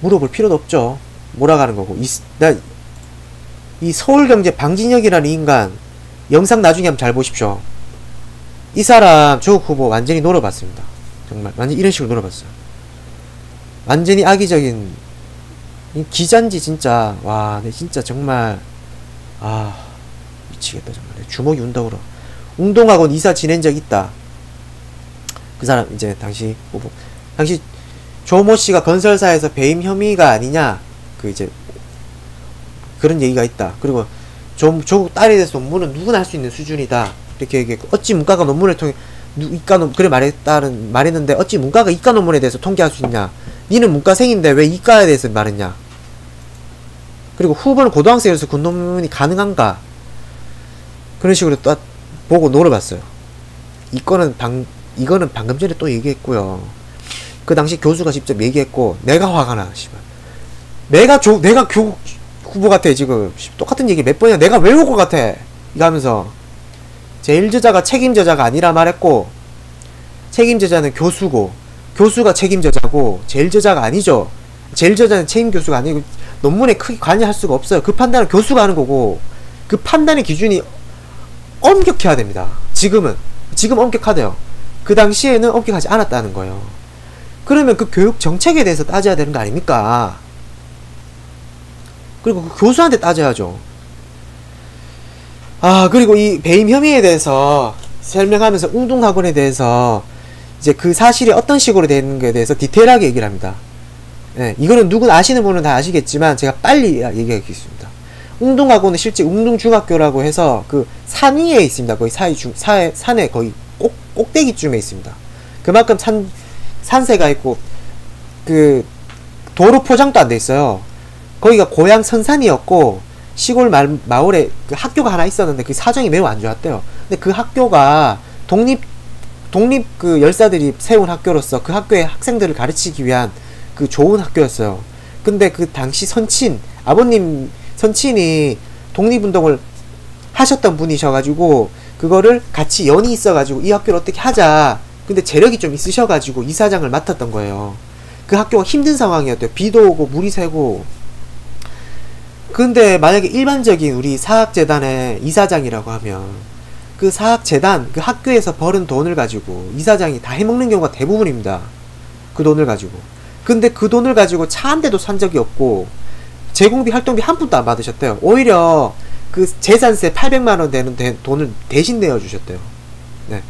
물어볼 필요도 없죠. 몰아가는 거고. 이 서울경제 방진혁이라는 인간 영상 나중에 한번 잘 보십시오. 이 사람 조국 후보 완전히 놀아봤습니다. 정말 완전 이런 식으로 놀아봤어요. 완전히 악의적인 기잔지 진짜. 와, 내 진짜 정말 미치겠다 정말. 내 주먹이 운다 그러. 웅동학원 이사 지낸 적 있다. 그 사람 이제 당시 후보, 당시 조모 씨가 건설사에서 배임 혐의가 아니냐, 그 이제 그런 얘기가 있다. 그리고 조국 딸에 대해서 논문은 누구나 할 수 있는 수준이다. 이렇게 얘기했고, 어찌 문과가 논문을 통해 그래 말했는데 어찌 문과가 이과 논문에 대해서 통계할 수 있냐? 니는 문과생인데 왜 이과에 대해서 말했냐? 그리고 후보는 고등학생이라서 그 논문이 가능한가? 그런 식으로 또 보고 놀아봤어요. 이거는 방금 전에 또 얘기했고요. 그 당시 교수가 직접 얘기했고, 내가 화가 나. 씨발. 내가 교육 후보 같아 지금. 똑같은 얘기 몇 번이야. 내가 외울 것 같아. 이거 하면서 제1저자가 책임저자가 아니라 말했고, 책임저자는 교수고, 교수가 책임저자고 제1저자가 아니죠. 제1저자는 책임교수가 아니고 논문에 크게 관여할 수가 없어요. 그 판단은 교수가 하는 거고, 그 판단의 기준이 엄격해야 됩니다. 지금 엄격하대요. 그 당시에는 엄격하지 않았다는 거예요. 그러면 그 교육 정책에 대해서 따져야 되는 거 아닙니까? 그리고 그 교수한테 따져야죠. 그리고 이 배임 혐의에 대해서 설명하면서 웅동학원에 대해서 이제 그 사실이 어떤 식으로 되는 거에 대해서 디테일하게 얘기를 합니다. 네, 이거는 누군 아시는 분은 다 아시겠지만 제가 빨리 얘기하겠습니다. 웅동학원은 실제 웅동중학교라고 해서 그 산 위에 있습니다. 거의 산에 거의 꼭대기쯤에 있습니다. 그만큼 산세가 있고, 그 도로 포장도 안 돼 있어요. 거기가 고향 선산이었고, 시골 마을에 그 학교가 하나 있었는데 그 사정이 매우 안 좋았대요. 근데 그 학교가 독립 그 열사들이 세운 학교로서 그 학교의 학생들을 가르치기 위한 그 좋은 학교였어요. 근데 그 당시 선친이 독립운동을 하셨던 분이셔가지고, 그거를 같이 연이 있어가지고 이 학교를 어떻게 하자. 근데 재력이 좀 있으셔가지고 이사장을 맡았던 거예요. 그 학교가 힘든 상황이었대요. 비도 오고 물이 새고. 근데 만약에 일반적인 우리 사학재단의 이사장이라고 하면, 그 사학재단, 그 학교에서 벌은 돈을 가지고 이사장이 다 해먹는 경우가 대부분입니다. 그 돈을 가지고. 근데 그 돈을 가지고 차 한 대도 산 적이 없고, 제공비, 활동비 한 푼도 안 받으셨대요. 오히려 그 재산세 800만원 되는 돈을 대신 내어주셨대요. 네.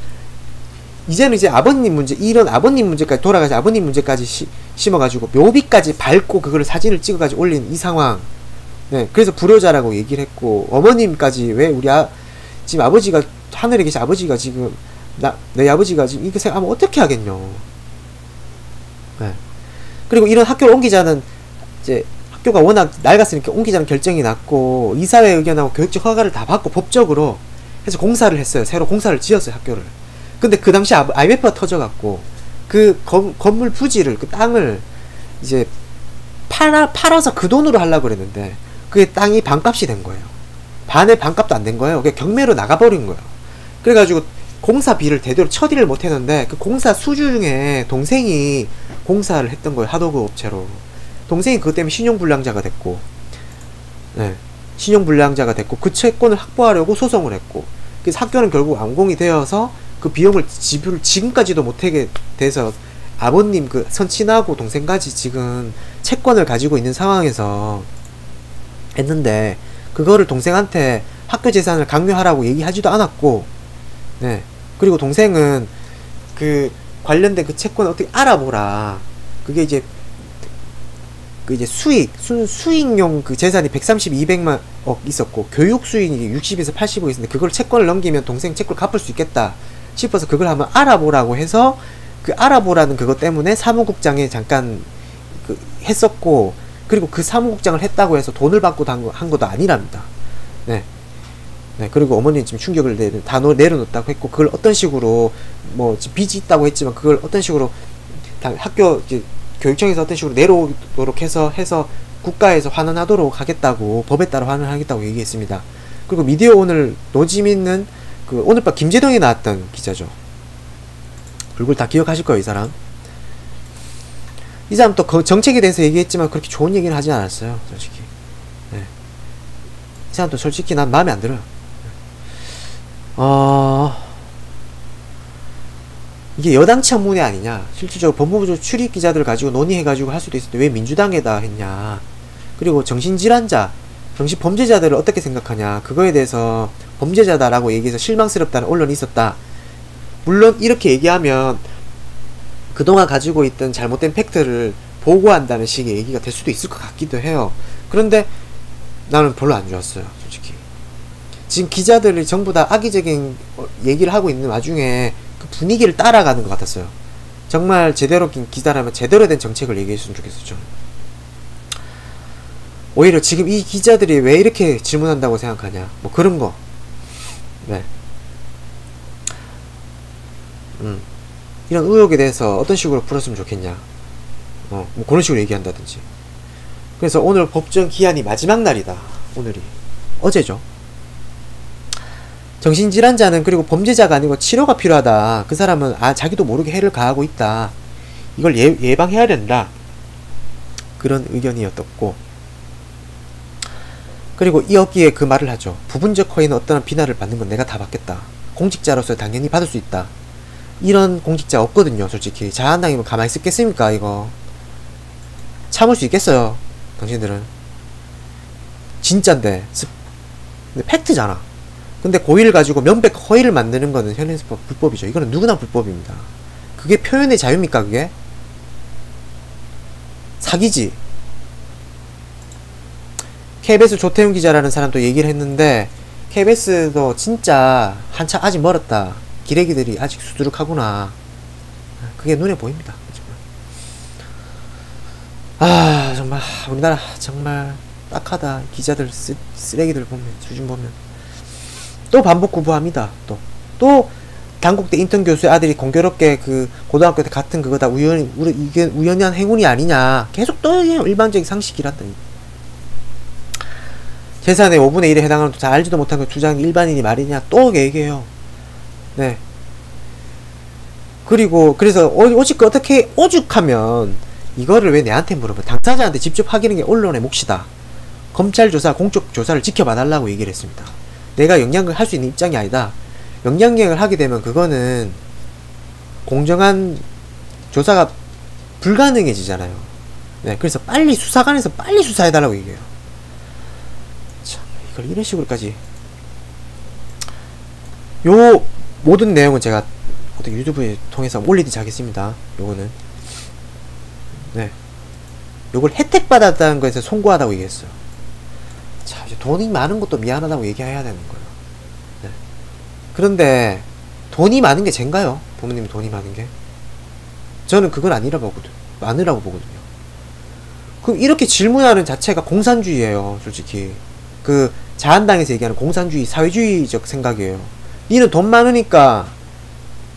이제는 이제 이런 아버님 문제까지, 돌아가신 아버님 문제까지 심어가지고 묘비까지 밟고 그거를 사진을 찍어가지고 올린 이 상황. 네. 그래서 불효자라고 얘기를 했고, 어머님까지 왜 지금 아버지가, 하늘에 계신 아버지가 지금, 내 아버지가 지금 이거 생각하면 어떻게 하겠뇨. 네. 그리고 이런 학교를 옮기자는, 이제 학교가 워낙 낡았으니까 옮기자는 결정이 났고, 이사회 의견하고 교육적 허가를 다 받고 법적으로 해서 공사를 했어요. 새로 공사를 지었어요, 학교를. 근데 그 당시 IMF가 터져갖고 그 건물 부지를, 그 땅을 이제 팔아서 그 돈으로 하려고 그랬는데, 그게 땅이 반값이 된 거예요. 반의 반값도 안 된 거예요. 그게 경매로 나가버린 거예요. 그래가지고 공사비를 제대로 처리를 못 했는데, 그 공사 수주 중에 동생이 공사를 했던 거예요. 하도급 업체로. 동생이 그것 때문에 신용불량자가 됐고, 네, 신용불량자가 됐고, 그 채권을 확보하려고 소송을 했고, 그래서 학교는 결국 완공이 되어서 그 비용을 지불을 지금까지도 못하게 돼서, 아버님 그 선친하고 동생까지 지금 채권을 가지고 있는 상황에서 했는데, 그거를 동생한테 학교 재산을 강요하라고 얘기하지도 않았고, 네, 그리고 동생은 그 관련된 그 채권을 어떻게 알아보라. 그게 이제 수익용 그 재산이 130, 200만 있었고, 교육 수익이 60에서 80억 있었는데, 그걸 채권을 넘기면 동생 채권을 갚을 수 있겠다 싶어서 그걸 한번 알아보라고 해서, 그 알아보라는 그것 때문에 사무국장에 잠깐 했었고, 그리고 그 사무국장을 했다고 해서 돈을 받고 한 것도 아니랍니다. 네. 네, 그리고 어머니는 지금 충격을 다 내려놓았다고 했고, 그걸 어떤 식으로, 뭐, 빚이 있다고 했지만, 그걸 어떤 식으로, 학교, 교육청에서 어떤 식으로 내려오도록 해서 국가에서 환원하도록 하겠다고, 법에 따라 환원하겠다고 얘기했습니다. 그리고 미디어 오늘 노지민은 그 오늘 밤 김재동이 나왔던 기자죠. 얼굴 다 기억하실 거예요, 이 사람. 이 사람 또 그 정책에 대해서 얘기했지만 그렇게 좋은 얘기는 하지 않았어요, 솔직히. 네. 이 사람도 솔직히 난 마음에 안 들어요. 이게 여당 청문회 아니냐, 실질적으로 법무부 출입 기자들 가지고 논의해가지고 할 수도 있을 때 왜 민주당에다 했냐, 그리고 정신질환자, 정신범죄자들을 어떻게 생각하냐, 그거에 대해서 범죄자다라고 얘기해서 실망스럽다는 언론이 있었다. 물론 이렇게 얘기하면 그동안 가지고 있던 잘못된 팩트를 보고한다는 식의 얘기가 될 수도 있을 것 같기도 해요. 그런데 나는 별로 안 좋았어요, 솔직히. 지금 기자들이 전부 다 악의적인 얘기를 하고 있는 와중에 그 분위기를 따라가는 것 같았어요. 정말 제대로 된 기자라면 제대로 된 정책을 얘기했으면 좋겠어요, 저는. 오히려 지금 이 기자들이 왜 이렇게 질문한다고 생각하냐, 뭐 그런 거. 네. 이런 의혹에 대해서 어떤 식으로 풀었으면 좋겠냐, 뭐 그런 식으로 얘기한다든지. 그래서 오늘 법정 기한이 마지막 날이다. 오늘이 어제죠. 정신질환자는 그리고 범죄자가 아니고 치료가 필요하다. 그 사람은 자기도 모르게 해를 가하고 있다. 이걸 예방해야 된다. 그런 의견이었고, 그리고 이었기에 그 말을 하죠. 부분적 허위는 어떠한 비난을 받는 건 내가 다 받겠다. 공직자로서 당연히 받을 수 있다. 이런 공직자 없거든요, 솔직히. 자한당이면 가만히 있겠습니까, 이거. 참을 수 있겠어요, 당신들은. 진짠데. 근데 팩트잖아. 근데 고의를 가지고 명백 허위를 만드는 거는 현행법 불법이죠. 이거는 누구나 불법입니다. 그게 표현의 자유입니까, 그게? 사기지. KBS 조태훈 기자라는 사람도 얘기를 했는데, KBS도 진짜 한참 아직 멀었다. 기레기들이 아직 수두룩하구나. 그게 눈에 보입니다. 정말 우리나라 정말 딱하다. 기자들 쓰레기들 보면, 수준 보면. 또 반복구부합니다. 또 단국대 인턴 교수의 아들이 공교롭게 그 고등학교 때 같은 그거다, 이게 우연한 행운이 아니냐, 계속 또 일반적인 상식이란다니. 재산의 5분의 1에 해당하는 잘 알지도 못한 그 주장 일반인이 말이냐, 또 얘기해요. 네. 그리고 그래서 어떻게 오죽하면 이거를 왜 내한테 물어봐. 당사자한테 직접 하기는 게 언론의 몫이다. 검찰 조사, 공적 조사를 지켜봐달라고 얘기를 했습니다. 내가 영향을 할 수 있는 입장이 아니다. 영향력을 하게 되면 그거는 공정한 조사가 불가능해지잖아요. 네, 그래서 빨리 수사관에서 빨리 수사해달라고 얘기해요. 참, 이걸 이런 식으로까지. 요 모든 내용은 제가 어떻게 유튜브에 통해서 올리듯이 하겠습니다. 요거는. 네. 요걸 혜택받았다는 것에서 송구하다고 얘기했어요. 자, 이제 돈이 많은 것도 미안하다고 얘기해야 되는 거예요. 네. 그런데 돈이 많은 게 쟤인가요? 부모님이 돈이 많은 게? 저는 그건 아니라고 보거든요. 그럼 이렇게 질문하는 자체가 공산주의예요, 솔직히. 그 자한당에서 얘기하는 공산주의, 사회주의적 생각이에요. 니는 돈 많으니까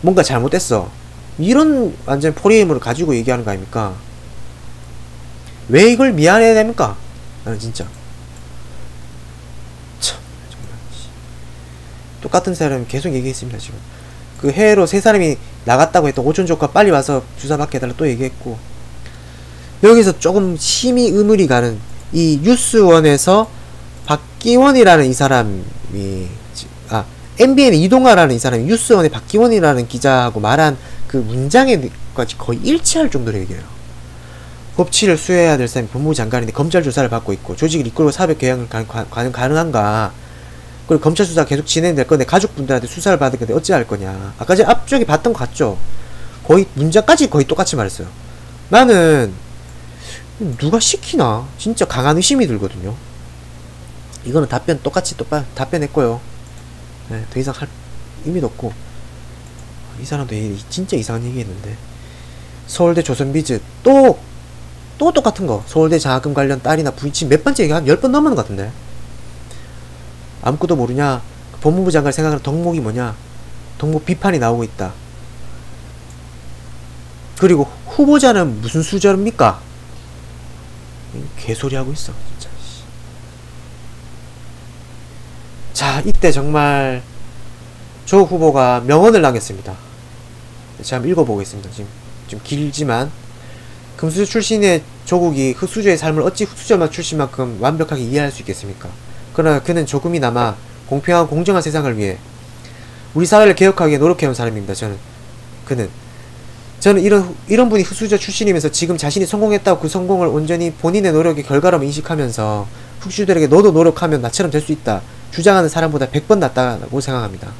뭔가 잘못됐어. 이런 완전 포리엠을 가지고 얘기하는 거 아닙니까? 왜 이걸 미안해야 됩니까? 나는 진짜. 참, 정말. 똑같은 사람이 계속 얘기했습니다, 지금. 그 해외로 세 사람이 나갔다고 했던 오촌 조카 빨리 와서 주사받게 해달라 또 얘기했고. 여기서 조금 심히 의문이 가는, 이 뉴스원에서 박기원이라는 이 사람이, MBN의 이동하라는 이 사람이 뉴스원의 박기원이라는 기자하고 말한 그 문장에까지 거의 일치할 정도로 얘기해요. 법치를 수행해야 될 사람이 법무부 장관인데 검찰 조사를 받고 있고, 조직을 이끌고 사법 개혁은 가능한가? 그리고 검찰 수사 계속 진행될 건데 가족분들한테 수사를 받을 건데 어찌할 거냐? 아까 제가 앞쪽에 봤던 거 같죠? 거의 문장까지 거의 똑같이 말했어요. 나는 누가 시키나? 진짜 강한 의심이 들거든요. 이거는 똑같이 답변했고요. 네, 더 이상 할 의미도 없고. 이 사람도 진짜 이상한 얘기 했는데. 서울대 조선비즈 또 똑같은 거. 서울대 장학금 관련 딸이나 부인 지금 몇 번째 얘기, 한 10번 넘는 것 같은데. 아무것도 모르냐? 법무부 장관을 생각하는 덕목이 뭐냐? 덕목 비판이 나오고 있다. 그리고 후보자는 무슨 수저입니까? 개소리 하고 있어, 진짜. 자, 이때 정말 조 후보가 명언을 남겼습니다. 제가 한번 읽어보겠습니다. 지금 길지만 금수저 출신의 조국이 흑수저의 삶을 어찌 흑수저만 출신만큼 완벽하게 이해할 수 있겠습니까? 그러나 그는 조금이나마 공평하고 공정한 세상을 위해 우리 사회를 개혁하기에 노력해온 사람입니다. 저는 이런 분이 흑수저 출신이면서 지금 자신이 성공했다고 그 성공을 온전히 본인의 노력의 결과로 인식하면서 흑수저들에게 너도 노력하면 나처럼 될 수 있다 주장하는 사람보다 100번 낫다고 생각합니다.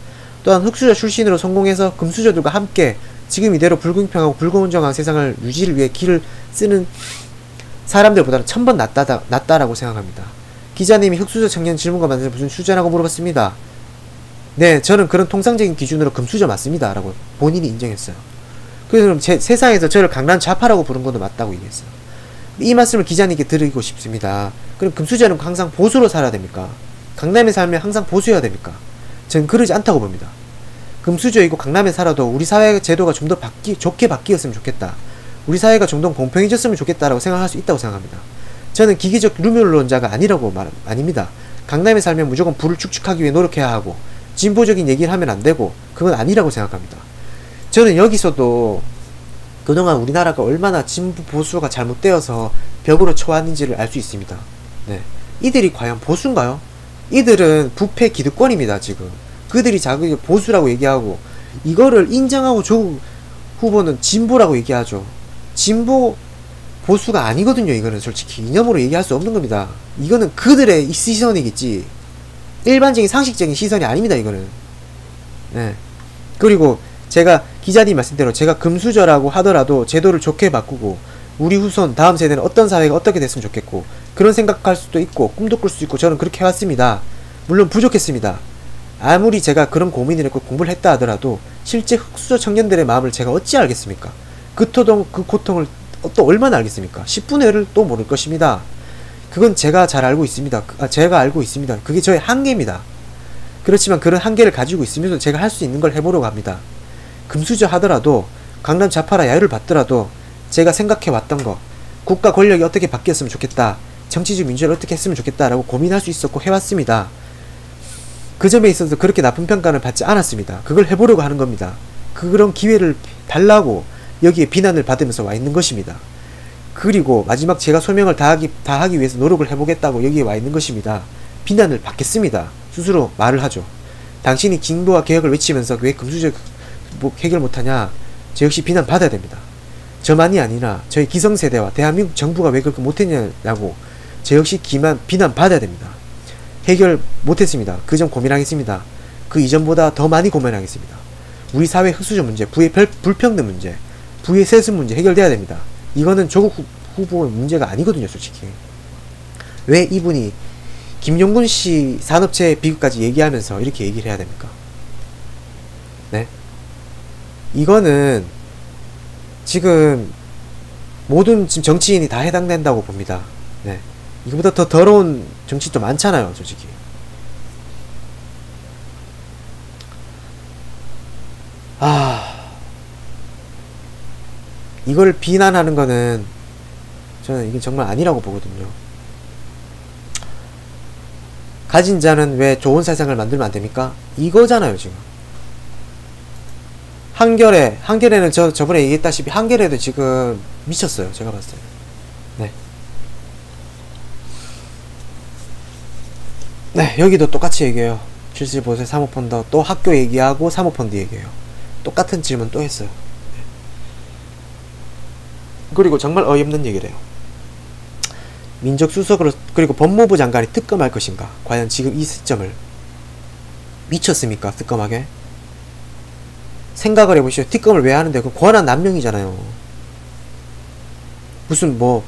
또한 흑수저 출신으로 성공해서 금수저들과 함께 지금 이대로 불공평하고 불공정한 세상을 유지를 위해 길을 쓰는 사람들보다는 1000번 낫다라고 생각합니다. 기자님이 흑수저 청년 질문과 만나서 무슨 수저라고 물어봤습니다. 네, 저는 그런 통상적인 기준으로 금수저 맞습니다 라고 본인이 인정했어요. 그래서 세상에서 저를 강남 좌파라고 부른 것도 맞다고 얘기했어요. 이 말씀을 기자님께 드리고 싶습니다. 그럼 금수저는 항상 보수로 살아야 됩니까? 강남에 살면 항상 보수여야 됩니까? 전 그러지 않다고 봅니다. 금수저이고 강남에 살아도 우리 사회 제도가 좀 더 좋게 바뀌었으면 좋겠다. 우리 사회가 좀 더 공평해졌으면 좋겠다라고 생각할 수 있다고 생각합니다. 저는 기계적 루물론자가 아닙니다. 강남에 살면 무조건 부를 축축하기 위해 노력해야 하고 진보적인 얘기를 하면 안 되고 그건 아니라고 생각합니다. 저는 여기서도 그동안 우리나라가 얼마나 진보 보수가 잘못되어서 벽으로 쳐왔는지를 알 수 있습니다. 네. 이들이 과연 보수인가요? 이들은 부패 기득권입니다. 지금 그들이 자기 보수라고 얘기하고 이거를 인정하고 조국 후보는 진보라고 얘기하죠. 진보 보수가 아니거든요. 이거는 솔직히 이념으로 얘기할 수 없는 겁니다. 이거는 그들의 시선이겠지 일반적인 상식적인 시선이 아닙니다. 이거는. 네. 그리고 제가 기자님 말씀대로 제가 금수저라고 하더라도 제도를 좋게 바꾸고 우리 후손 다음 세대는 어떤 사회가 어떻게 됐으면 좋겠고 그런 생각할 수도 있고 꿈도 꿀 수 있고 저는 그렇게 해왔습니다. 물론 부족했습니다. 아무리 제가 그런 고민을 했고 공부를 했다 하더라도 실제 흑수저 청년들의 마음을 제가 어찌 알겠습니까? 그 고통을 또 얼마나 알겠습니까? 10분의 1을 또 모를 것입니다. 그건 제가 잘 알고 있습니다. 제가 알고 있습니다. 그게 저의 한계입니다. 그렇지만 그런 한계를 가지고 있으면서 제가 할 수 있는 걸 해보려고 합니다. 금수저 하더라도 강남 좌파라 야유를 받더라도 제가 생각해왔던 거 국가 권력이 어떻게 바뀌었으면 좋겠다 정치적 민주화를 어떻게 했으면 좋겠다 라고 고민할 수 있었고 해왔습니다. 그 점에 있어서 그렇게 나쁜 평가를 받지 않았습니다. 그걸 해보려고 하는 겁니다. 그런 기회를 달라고 여기에 비난을 받으면서 와 있는 것입니다. 그리고 마지막 제가 소명을 다하기 위해서 노력을 해보겠다고 여기에 와 있는 것입니다. 비난을 받겠습니다. 스스로 말을 하죠. 당신이 진보와 개혁을 외치면서 왜 금수저 해결 못하냐? 저 역시 비난 받아야 됩니다. 저만이 아니라 저희 기성세대와 대한민국 정부가 왜 그렇게 못했냐고 저 역시 비난 받아야 됩니다. 해결 못했습니다. 그 점 고민하겠습니다. 그 이전보다 더 많이 고민하겠습니다. 우리 사회 흑수저 문제, 부의 불평등 문제, 부의 세습 문제 해결돼야 됩니다. 이거는 조국 후보의 문제가 아니거든요. 솔직히 왜 이분이 김용군 씨 산업체 비극까지 얘기하면서 이렇게 얘기를 해야 됩니까? 네? 이거는 지금 모든 지금 정치인이 다 해당된다고 봅니다. 네. 이거보다 더 더러운 정치도 많잖아요. 솔직히 이걸 비난하는 거는 저는 이게 정말 아니라고 보거든요. 가진 자는 왜 좋은 세상을 만들면 안 됩니까? 이거잖아요. 지금 한겨레는 저번에 얘기했다시피 한겨레도 지금 미쳤어요. 제가 봤을 때. 네. 네, 여기도 똑같이 얘기해요. 75세 사모펀드 또 학교 얘기하고 사모펀드 얘기해요. 똑같은 질문 또 했어요. 네. 그리고 정말 어이없는 얘기를 해요. 민정수석으로 그리고 법무부 장관이 특검할 것인가? 과연 지금 이 시점을 미쳤습니까? 특검하게? 생각을 해보시죠. 특검을 왜 하는데 그 권한 남용이잖아요. 무슨 뭐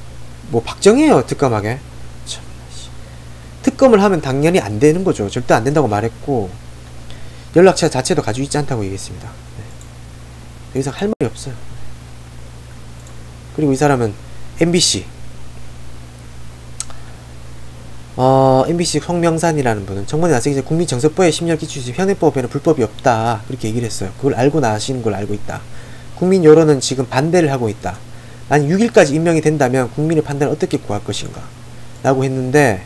박정희예요 특검하게. 참, 특검을 하면 당연히 안 되는 거죠. 절대 안 된다고 말했고 연락처 자체도 가지고 있지 않다고 얘기했습니다. 네. 더 이상 할 말이 없어요. 그리고 이 사람은 MBC MBC 송명산이라는 분은 정권이 나서기 전에 국민정서법에 심려를 끼치지 현행법에는 불법이 없다 그렇게 얘기를 했어요. 그걸 알고 나시는 걸 알고 있다. 국민 여론은 지금 반대를 하고 있다. 만약 6일까지 임명이 된다면 국민의 판단을 어떻게 구할 것인가 라고 했는데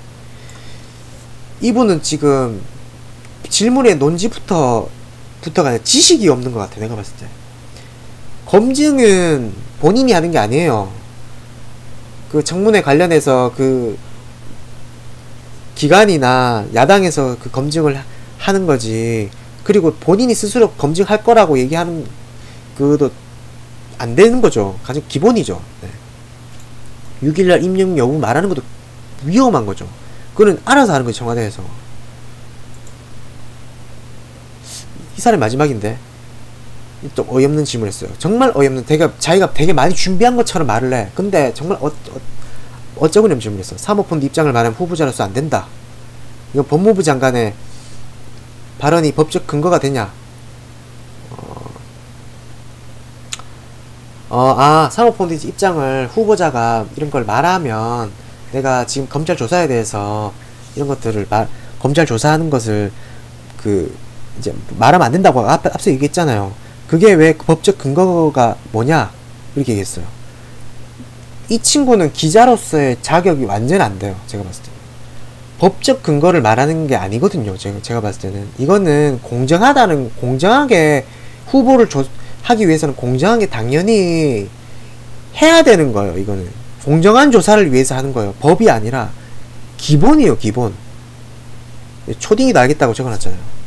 이분은 지금 질문의 논지부터가 아니라 지식이 없는 것 같아. 내가 봤을 때 검증은 본인이 하는 게 아니에요. 그 청문회 관련해서 그 기관이나 야당에서 그 검증을 하는 거지. 그리고 본인이 스스로 검증할 거라고 얘기하는 그도 안 되는 거죠. 가장 기본이죠. 네. 6일날 임명 여부 말하는 것도 위험한 거죠. 그거는 알아서 하는 거죠, 청와대에서. 이 사람이 마지막인데 좀 어이없는 질문을 했어요. 정말 어이없는, 자기가 되게 많이 준비한 것처럼 말을 해. 근데 정말 어쩌구니없는 질문을 했어. 사모펀드 입장을 말하면 후보자로서 안 된다. 이거 법무부 장관의 발언이 법적 근거가 되냐? 사모펀드 입장을 후보자가 이런 걸 말하면 내가 지금 검찰 조사에 대해서 이런 것들을 검찰 조사하는 것을 이제 말하면 안 된다고 앞서 얘기했잖아요. 그게 왜 법적 근거가 뭐냐? 이렇게 얘기했어요. 이 친구는 기자로서의 자격이 완전 안 돼요. 제가 봤을 때는. 법적 근거를 말하는 게 아니거든요. 제가 봤을 때는. 이거는 공정하게 후보를 하기 위해서는 공정하게 당연히 해야 되는 거예요. 이거는 공정한 조사를 위해서 하는 거예요. 법이 아니라 기본이에요. 기본. 초딩이도 알겠다고 적어놨잖아요.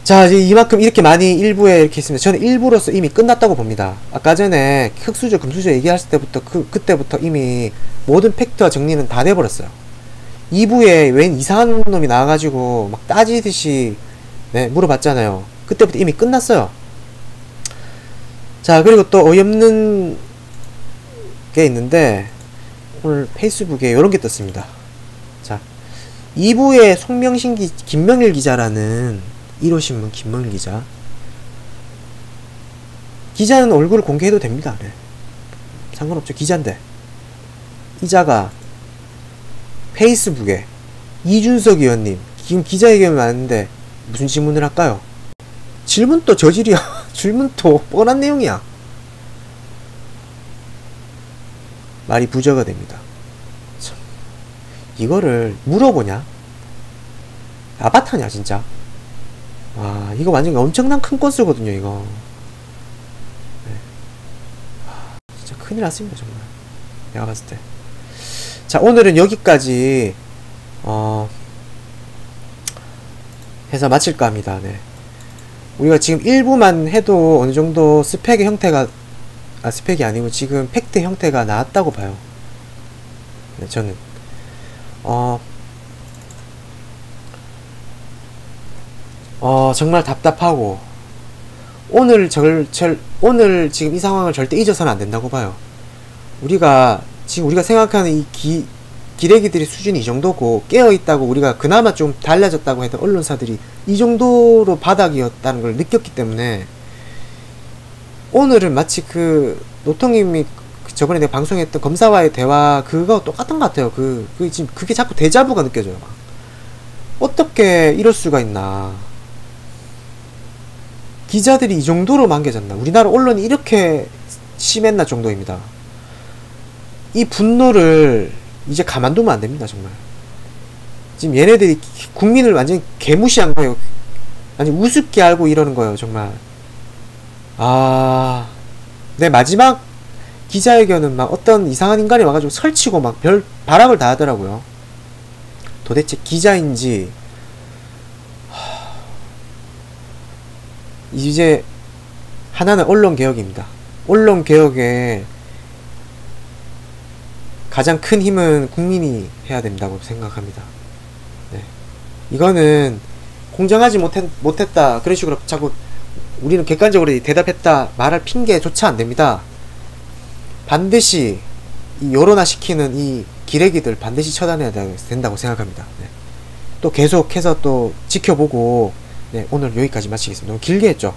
자, 이제 이만큼 이렇게 많이 일부에 이렇게 있습니다. 저는 일부로서 이미 끝났다고 봅니다. 아까 전에 흑수저, 금수저 얘기했을 때부터 그때부터 이미 모든 팩트와 정리는 다 돼버렸어요. 2부에 웬 이상한 놈이 나와가지고 막 따지듯이 물어봤잖아요. 그때부터 이미 끝났어요. 자, 그리고 또 어이없는 게 있는데 오늘 페이스북에 요런 게 떴습니다. 자, 2부에 김명일 기자라는 1호신문 김명일 기자. 기자는 얼굴을 공개해도 됩니다. 네. 상관없죠. 기자인데. 이자가 페이스북에 이준석 의원님 지금 기자회견을 하는데 무슨 질문을 할까요? 질문도 저질이야. 질문도 뻔한 내용이야. 말이 부저가 됩니다. 참. 이거를 물어보냐? 아바타냐 진짜? 와, 이거 완전 엄청난 큰 건수거든요, 이거. 네. 진짜 큰일 났습니다, 정말. 내가 봤을 때. 자, 오늘은 여기까지, 해서 마칠까 합니다, 네. 우리가 지금 1부만 해도 어느 정도 스펙의 형태가, 스펙이 아니고 지금 팩트 형태가 나왔다고 봐요. 네, 저는. 정말 답답하고 오늘 지금 이 상황을 절대 잊어서는 안 된다고 봐요. 우리가 생각하는 이 기레기들의 수준이 이 정도고 깨어있다고 우리가 그나마 좀 달라졌다고 했던 언론사들이 이 정도로 바닥이었다는 걸 느꼈기 때문에 오늘은 마치 노통님이 저번에 내가 방송했던 검사와의 대화 그거 똑같은 것 같아요. 지금 그게 자꾸 데자부가 느껴져요. 어떻게 이럴 수가 있나. 기자들이 이 정도로 망개졌나. 우리나라 언론이 이렇게 심했나 정도입니다. 이 분노를 이제 가만두면 안 됩니다, 정말. 지금 얘네들이 국민을 완전히 개무시한 거예요. 아니, 우습게 알고 이러는 거예요, 정말. 내 마지막 기자회견은 막 어떤 이상한 인간이 와가지고 설치고 막 발악을 다 하더라고요. 도대체 기자인지, 이제 하나는 언론개혁입니다. 언론개혁의 가장 큰 힘은 국민이 해야 된다고 생각합니다. 네. 이거는 공정하지 못했다 그런 식으로 자꾸 우리는 객관적으로 대답했다 말할 핑계조차 안 됩니다. 반드시 이 여론화시키는 이 기레기들 반드시 처단해야 된다고 생각합니다. 네. 또 계속해서 또 지켜보고, 네, 오늘 여기까지 마치겠습니다. 너무 길게 했죠?